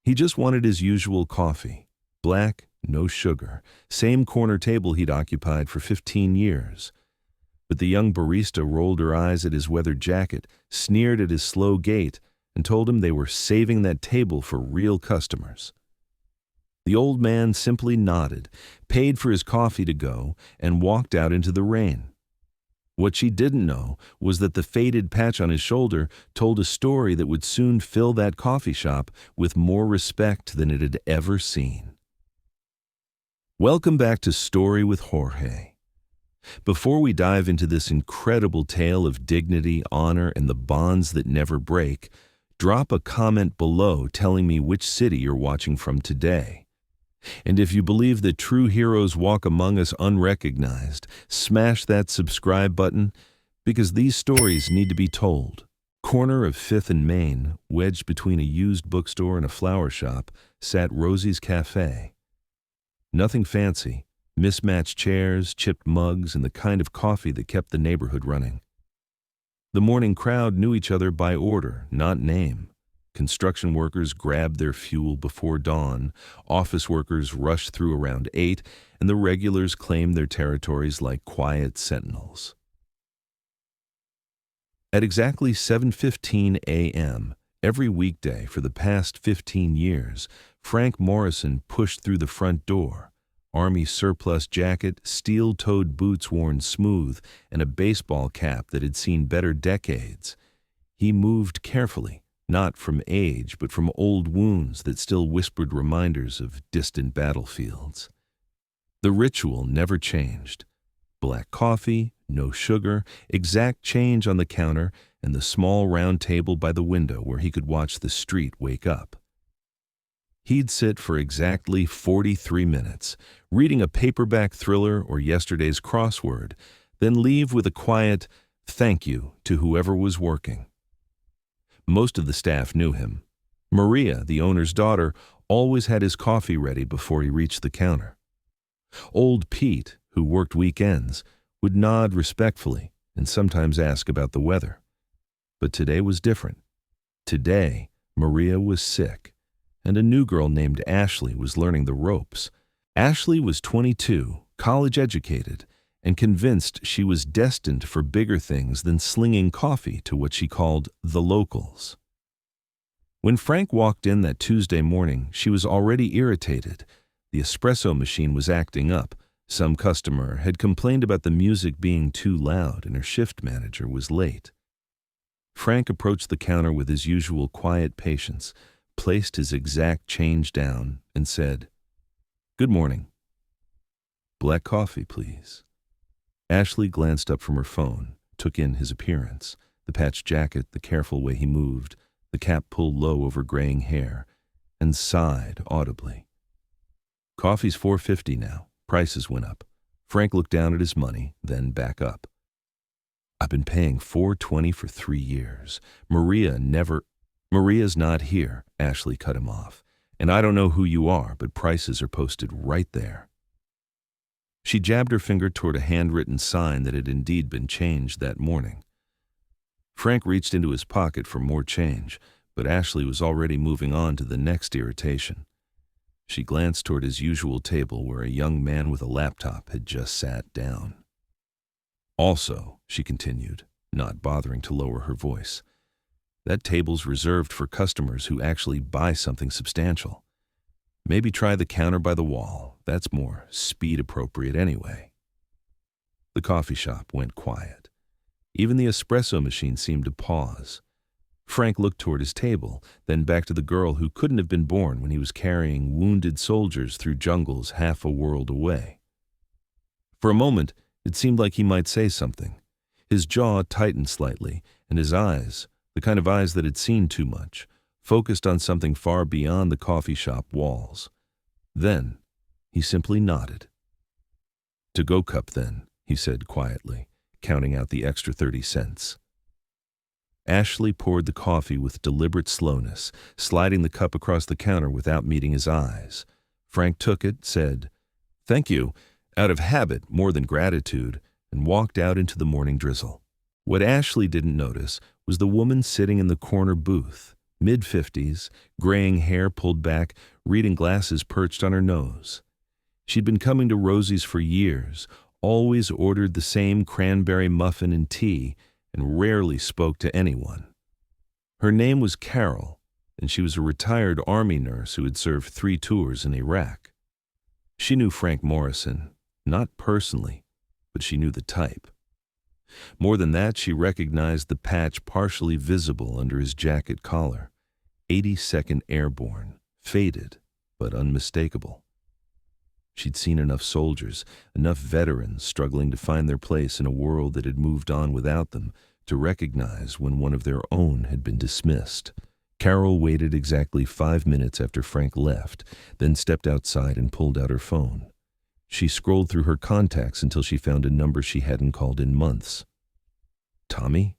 He just wanted his usual coffee. Black, no sugar. Same corner table he'd occupied for 15 years. But the young barista rolled her eyes at his weathered jacket, sneered at his slow gait, and told him they were saving that table for real customers. The old man simply nodded, paid for his coffee to go, and walked out into the rain. What she didn't know was that the faded patch on his shoulder told a story that would soon fill that coffee shop with more respect than it had ever seen. Welcome back to Story with Jorge. Before we dive into this incredible tale of dignity, honor, and the bonds that never break, drop a comment below telling me which city you're watching from today. And if you believe that true heroes walk among us unrecognized, smash that subscribe button, because these stories need to be told. Corner of 5th and Main, wedged between a used bookstore and a flower shop, sat Rosie's Cafe. Nothing fancy, mismatched chairs, chipped mugs, and the kind of coffee that kept the neighborhood running. The morning crowd knew each other by order, not name. Construction workers grabbed their fuel before dawn, office workers rushed through around 8, and the regulars claimed their territories like quiet sentinels. At exactly 7:15 a.m., every weekday for the past 15 years, Frank Morrison pushed through the front door, army surplus jacket, steel-toed boots worn smooth, and a baseball cap that had seen better decades. He moved carefully, not from age, but from old wounds that still whispered reminders of distant battlefields. The ritual never changed. Black coffee, no sugar, exact change on the counter, and the small round table by the window where he could watch the street wake up. He'd sit for exactly 43 minutes, reading a paperback thriller or yesterday's crossword, then leave with a quiet thank you to whoever was working. Most of the staff knew him. Maria, the owner's daughter, always had his coffee ready before he reached the counter. Old Pete, who worked weekends, would nod respectfully and sometimes ask about the weather. But today was different. Today, Maria was sick, and a new girl named Ashley was learning the ropes. Ashley was 22, college-educated, and convinced she was destined for bigger things than slinging coffee to what she called the locals. When Frank walked in that Tuesday morning, she was already irritated. The espresso machine was acting up. Some customer had complained about the music being too loud, and her shift manager was late. Frank approached the counter with his usual quiet patience, placed his exact change down, and said, "Good morning. Black coffee, please." Ashley glanced up from her phone, took in his appearance, the patched jacket, the careful way he moved, the cap pulled low over graying hair, and sighed audibly. "Coffee's $4.50 now. Prices went up." Frank looked down at his money, then back up. "I've been paying $4.20 for 3 years. Maria's not here," Ashley cut him off. "And I don't know who you are, but prices are posted right there." She jabbed her finger toward a handwritten sign that had indeed been changed that morning. Frank reached into his pocket for more change, but Ashley was already moving on to the next irritation. She glanced toward his usual table where a young man with a laptop had just sat down. "Also," she continued, not bothering to lower her voice, "that table's reserved for customers who actually buy something substantial. Maybe try the counter by the wall. That's more speed-appropriate anyway." The coffee shop went quiet. Even the espresso machine seemed to pause. Frank looked toward his table, then back to the girl who couldn't have been born when he was carrying wounded soldiers through jungles half a world away. For a moment, it seemed like he might say something. His jaw tightened slightly, and his eyes, the kind of eyes that had seen too much, focused on something far beyond the coffee shop walls. Then, he simply nodded. "To-go cup, then," he said quietly, counting out the extra 30 cents. Ashley poured the coffee with deliberate slowness, sliding the cup across the counter without meeting his eyes. Frank took it, said, "Thank you," out of habit more than gratitude, and walked out into the morning drizzle. What Ashley didn't notice was the woman sitting in the corner booth, Mid-50s, graying hair pulled back, reading glasses perched on her nose. She'd been coming to Rosie's for years, always ordered the same cranberry muffin and tea, and rarely spoke to anyone. Her name was Carol, and she was a retired Army nurse who had served 3 tours in Iraq. She knew Frank Morrison, not personally, but she knew the type. More than that, she recognized the patch partially visible under his jacket collar. 82nd Airborne, faded, but unmistakable. She'd seen enough soldiers, enough veterans struggling to find their place in a world that had moved on without them, to recognize when one of their own had been dismissed. Carol waited exactly 5 minutes after Frank left, then stepped outside and pulled out her phone. She scrolled through her contacts until she found a number she hadn't called in months. "Tommy,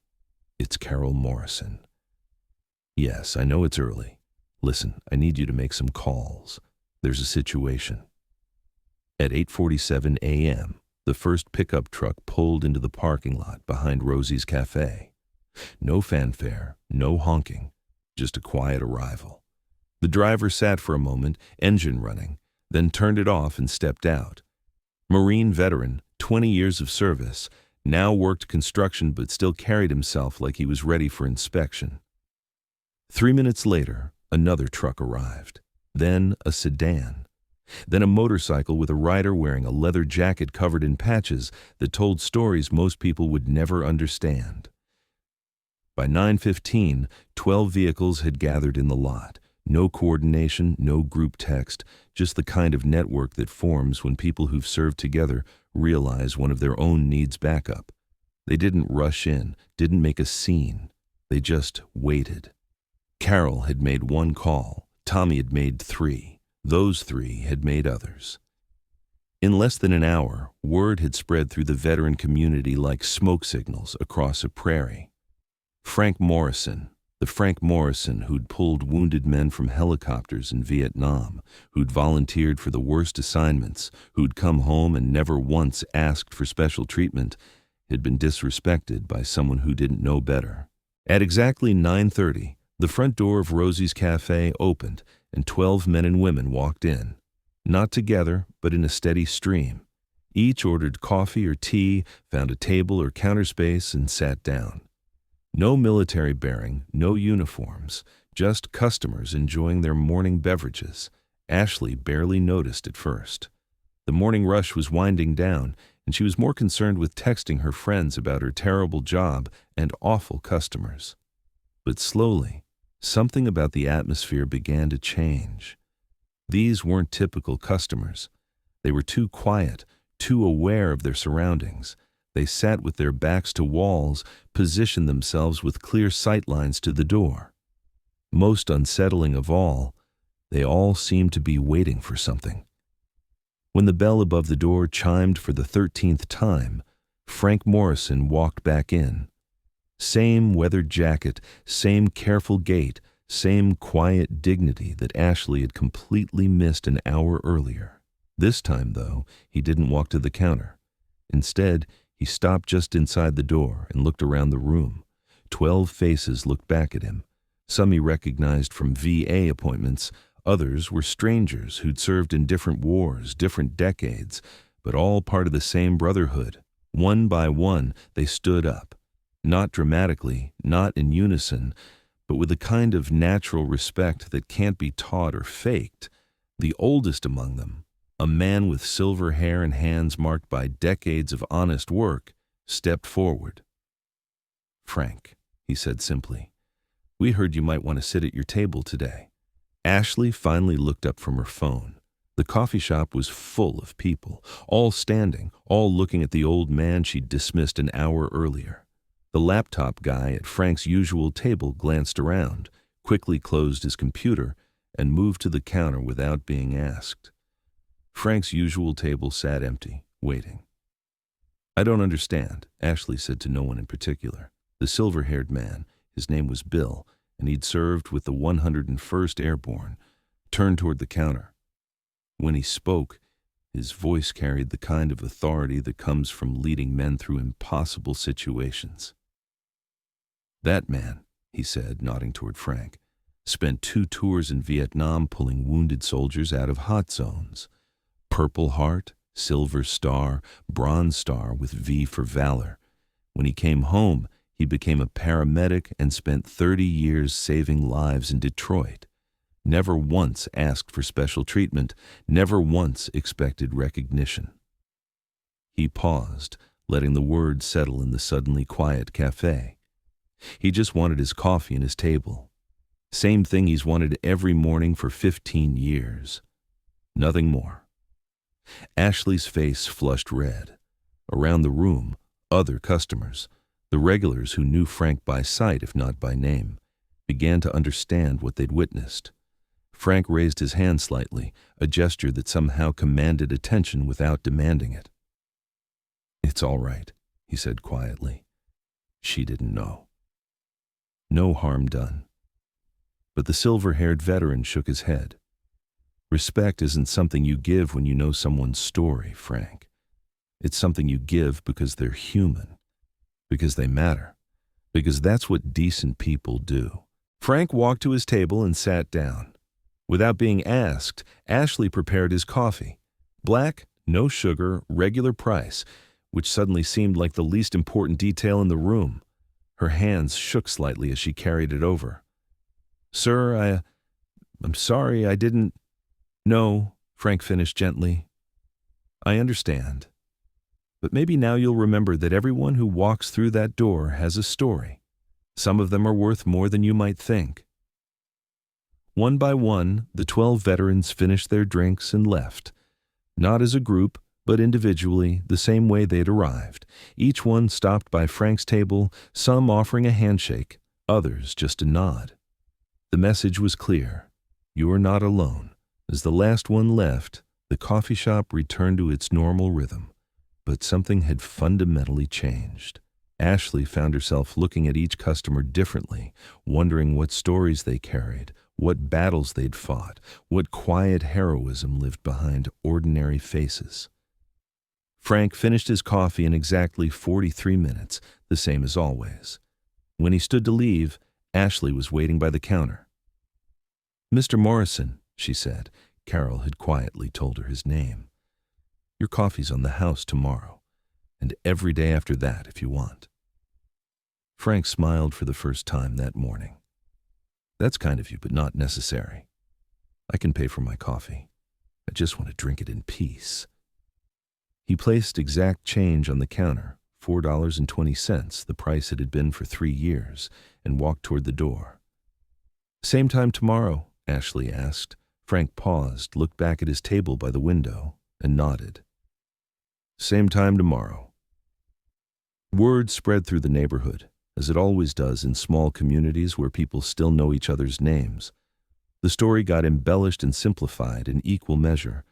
it's Carol Morrison." "Yes, I know it's early. Listen, I need you to make some calls. There's a situation." At 8:47 a.m., the first pickup truck pulled into the parking lot behind Rosie's Cafe. No fanfare, no honking, just a quiet arrival. The driver sat for a moment, engine running, then turned it off and stepped out. Marine veteran, 20 years of service, now worked construction but still carried himself like he was ready for inspection. 3 minutes later, another truck arrived, then a sedan. Then a motorcycle with a rider wearing a leather jacket covered in patches that told stories most people would never understand. By 9:15, 12 vehicles had gathered in the lot. No coordination, no group text, just the kind of network that forms when people who've served together realize one of their own needs backup. They didn't rush in, didn't make a scene. They just waited. Carol had made 1 call. Tommy had made 3. Those 3 had made others. In less than an hour, word had spread through the veteran community like smoke signals across a prairie. Frank Morrison, the Frank Morrison who'd pulled wounded men from helicopters in Vietnam, who'd volunteered for the worst assignments, who'd come home and never once asked for special treatment, had been disrespected by someone who didn't know better. At exactly 9:30, the front door of Rosie's Cafe opened, and 12 men and women walked in. Not together, but in a steady stream. Each ordered coffee or tea, found a table or counter space, and sat down. No military bearing, no uniforms, just customers enjoying their morning beverages. Ashley barely noticed at first. The morning rush was winding down, and she was more concerned with texting her friends about her terrible job and awful customers. But slowly, something about the atmosphere began to change. These weren't typical customers. They were too quiet, too aware of their surroundings. They sat with their backs to walls, positioned themselves with clear sightlines to the door. Most unsettling of all, they all seemed to be waiting for something. When the bell above the door chimed for the 13th time, Frank Morrison walked back in. Same weathered jacket, same careful gait, same quiet dignity that Ashley had completely missed an hour earlier. This time, though, he didn't walk to the counter. Instead, he stopped just inside the door and looked around the room. 12 faces looked back at him. Some he recognized from VA appointments. Others were strangers who'd served in different wars, different decades, but all part of the same brotherhood. One by one, they stood up. Not dramatically, not in unison, but with a kind of natural respect that can't be taught or faked. The oldest among them, a man with silver hair and hands marked by decades of honest work, stepped forward. "Frank," he said simply, "we heard you might want to sit at your table today." Ashley finally looked up from her phone. The coffee shop was full of people, all standing, all looking at the old man she'd dismissed an hour earlier. The laptop guy at Frank's usual table glanced around, quickly closed his computer, and moved to the counter without being asked. Frank's usual table sat empty, waiting. "I don't understand," Ashley said to no one in particular. The silver-haired man, his name was Bill, and he'd served with the 101st Airborne, turned toward the counter. When he spoke, his voice carried the kind of authority that comes from leading men through impossible situations. "That man," he said, nodding toward Frank, Spent 2 tours in Vietnam pulling wounded soldiers out of hot zones. Purple Heart, Silver Star, Bronze Star with V for Valor. When he came home, he became a paramedic and spent 30 years saving lives in Detroit. Never once asked for special treatment, never once expected recognition. He paused, letting the words settle in the suddenly quiet cafe. He just wanted his coffee and his table. Same thing he's wanted every morning for 15 years. Nothing more. Ashley's face flushed red. Around the room, other customers, the regulars who knew Frank by sight if not by name, began to understand what they'd witnessed. Frank raised his hand slightly, a gesture that somehow commanded attention without demanding it. "It's all right," he said quietly. She didn't know. No harm done. But the silver-haired veteran shook his head. "Respect isn't something you give when you know someone's story, Frank. It's something you give because they're human, because they matter, because that's what decent people do." Frank walked to his table and sat down. Without being asked, Ashley prepared his coffee. Black, no sugar, regular price, which suddenly seemed like the least important detail in the room. Her hands shook slightly as she carried it over. "Sir, I'm sorry, I didn't—" "No," Frank finished gently. "I understand. But maybe now you'll remember that everyone who walks through that door has a story. Some of them are worth more than you might think." One by one, the 12 veterans finished their drinks and left. Not as a group, but individually, the same way they'd arrived. Each one stopped by Frank's table, some offering a handshake, others just a nod. The message was clear. You are not alone. As the last one left, the coffee shop returned to its normal rhythm. But something had fundamentally changed. Ashley found herself looking at each customer differently, wondering what stories they carried, what battles they'd fought, what quiet heroism lived behind ordinary faces. Frank finished his coffee in exactly 43 minutes, the same as always. When he stood to leave, Ashley was waiting by the counter. "Mr. Morrison," she said. Carol had quietly told her his name. "Your coffee's on the house tomorrow, and every day after that if you want." Frank smiled for the first time that morning. "That's kind of you, but not necessary. I can pay for my coffee. I just want to drink it in peace." He placed exact change on the counter, $4.20, the price it had been for 3 years, and walked toward the door. "Same time tomorrow?" Ashley asked. Frank paused, looked back at his table by the window, and nodded. "Same time tomorrow." Word spread through the neighborhood, as it always does in small communities where people still know each other's names. The story got embellished and simplified in equal measure,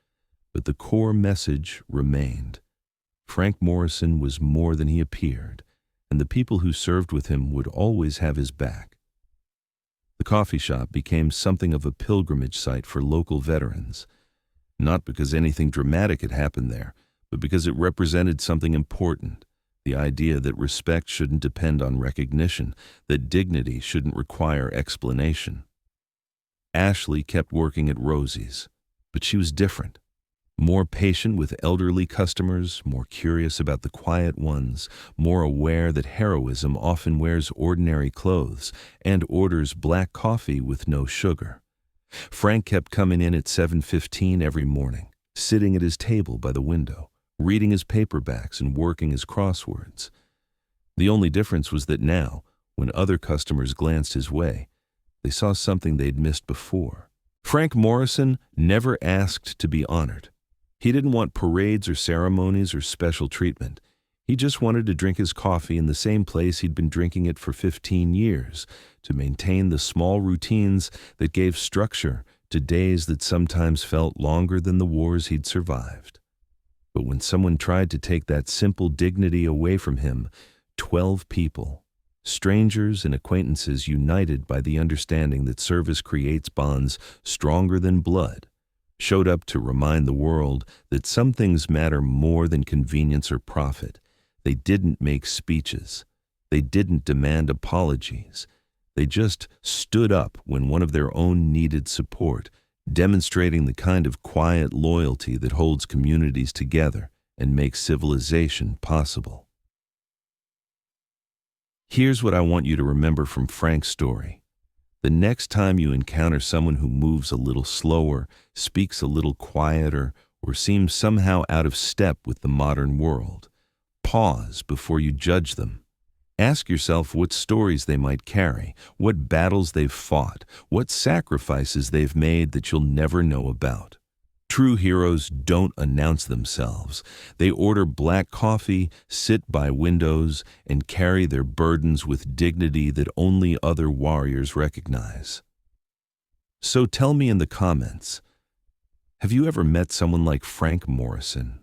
but the core message remained. Frank Morrison was more than he appeared, and the people who served with him would always have his back. The coffee shop became something of a pilgrimage site for local veterans, not because anything dramatic had happened there, but because it represented something important. The idea that respect shouldn't depend on recognition, that dignity shouldn't require explanation. Ashley kept working at Rosie's, but she was different. More patient with elderly customers, more curious about the quiet ones, more aware that heroism often wears ordinary clothes and orders black coffee with no sugar. Frank kept coming in at 7:15 every morning, sitting at his table by the window, reading his paperbacks and working his crosswords. The only difference was that now, when other customers glanced his way, they saw something they'd missed before. Frank Morrison never asked to be honored. He didn't want parades or ceremonies or special treatment. He just wanted to drink his coffee in the same place he'd been drinking it for 15 years, to maintain the small routines that gave structure to days that sometimes felt longer than the wars he'd survived. But when someone tried to take that simple dignity away from him, 12 people, strangers and acquaintances united by the understanding that service creates bonds stronger than blood, showed up to remind the world that some things matter more than convenience or profit. They didn't make speeches. They didn't demand apologies. They just stood up when one of their own needed support, demonstrating the kind of quiet loyalty that holds communities together and makes civilization possible. Here's what I want you to remember from Frank's story. The next time you encounter someone who moves a little slower, speaks a little quieter, or seems somehow out of step with the modern world, pause before you judge them. Ask yourself what stories they might carry, what battles they've fought, what sacrifices they've made that you'll never know about. True heroes don't announce themselves. They order black coffee, sit by windows, and carry their burdens with dignity that only other warriors recognize. So tell me in the comments, have you ever met someone like Frank Morrison?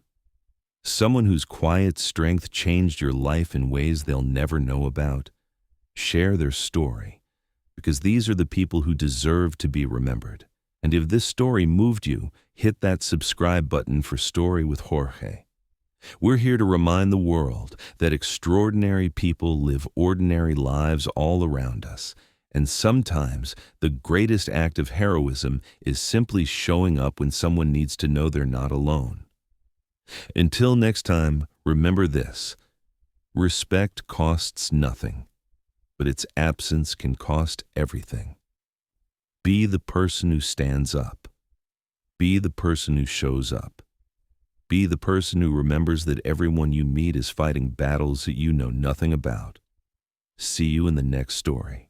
Someone whose quiet strength changed your life in ways they'll never know about? Share their story, because these are the people who deserve to be remembered. And if this story moved you, hit that subscribe button for Story with Jorge. We're here to remind the world that extraordinary people live ordinary lives all around us, and sometimes the greatest act of heroism is simply showing up when someone needs to know they're not alone. Until next time, remember this: respect costs nothing, but its absence can cost everything. Be the person who stands up. Be the person who shows up. Be the person who remembers that everyone you meet is fighting battles that you know nothing about. See you in the next story.